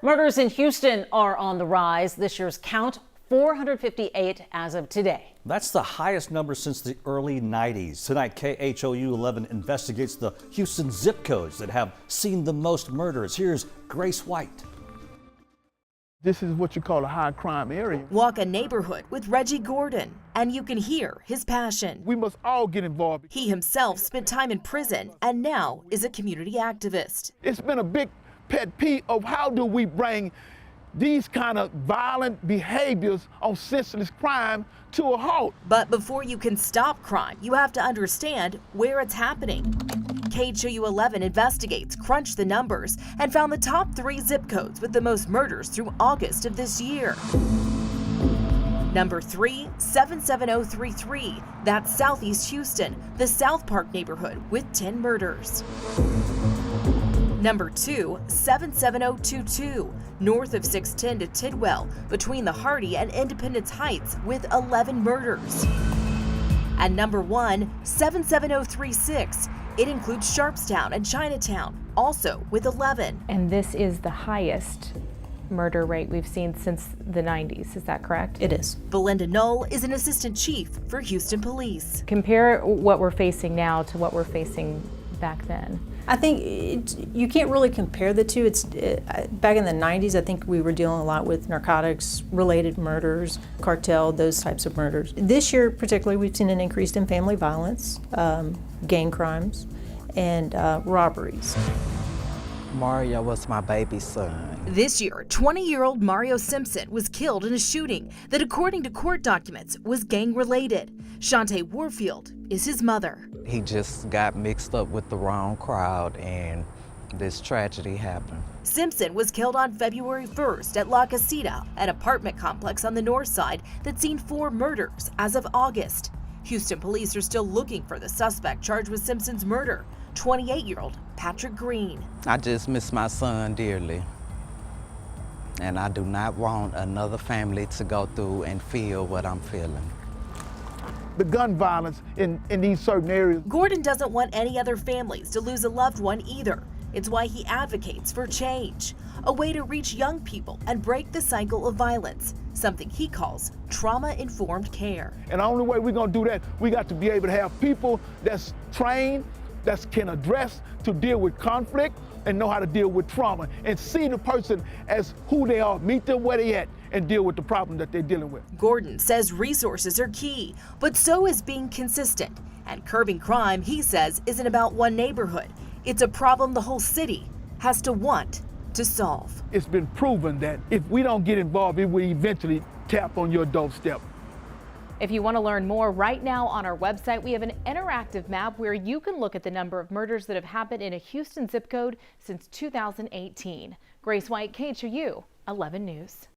Murders in Houston are on the rise. This year's count, 458 as of today. That's the highest number since the early 90s. Tonight, KHOU 11 investigates the Houston zip codes that have seen the most murders. Here's Grace White. This is what you call a high crime area. Walk a neighborhood with Reggie Gordon, and you can hear his passion. We must all get involved. He himself spent time in prison and now is a community activist. It's been a big pet peeve of how do we bring these kind of violent behaviors on senseless crime to a halt. But before you can stop crime, you have to understand where it's happening. KHOU 11 investigates, crunched the numbers, and found the top 3 zip codes with the most murders through August of this year. Number 3, 77033. That's Southeast Houston, the South Park neighborhood with 10 murders. Number 2, 77022, north of 610 to Tidwell, between the Hardy and Independence Heights with 11 murders. And number 1, 77036. It includes Sharpstown and Chinatown, also with 11. And this is the highest murder rate we've seen since the 90s, is that correct? It is. Belinda Knoll is an assistant chief for Houston Police. Compare what we're facing now to what we're facing back then. I think you can't really compare the two. Back in the 90s, I think we were dealing a lot with narcotics-related murders, cartel, those types of murders. This year, particularly, we've seen an increase in family violence, gang crimes, and robberies. Mario was my baby son. This year, 20-year-old Mario Simpson was killed in a shooting that, according to court documents, was gang-related. Shantae Warfield is his mother. He just got mixed up with the wrong crowd and this tragedy happened. Simpson was killed on February 1st at La Casita, an apartment complex on the north side that's seen 4 murders as of August. Houston police are still looking for the suspect charged with Simpson's murder, 28-year-old Patrick Greene. I just miss my son dearly. And I do not want another family to go through and feel what I'm feeling. The gun violence in these certain areas. Gordon doesn't want any other families to lose a loved one either. It's why he advocates for change, a way to reach young people and break the cycle of violence, something he calls trauma-informed care. And the only way we're gonna do that, we got to be able to have people that's trained, that can address to deal with conflict and know how to deal with trauma and see the person as who they are, meet them where they at, and deal with the problem that they're dealing with. Gordon says resources are key, but so is being consistent. And curbing crime, he says, isn't about one neighborhood. It's a problem the whole city has to want to solve. It's been proven that if we don't get involved, it will eventually tap on your doorstep. If you want to learn more, right now on our website, we have an interactive map where you can look at the number of murders that have happened in a Houston zip code since 2018. Grace White, KHOU 11 News.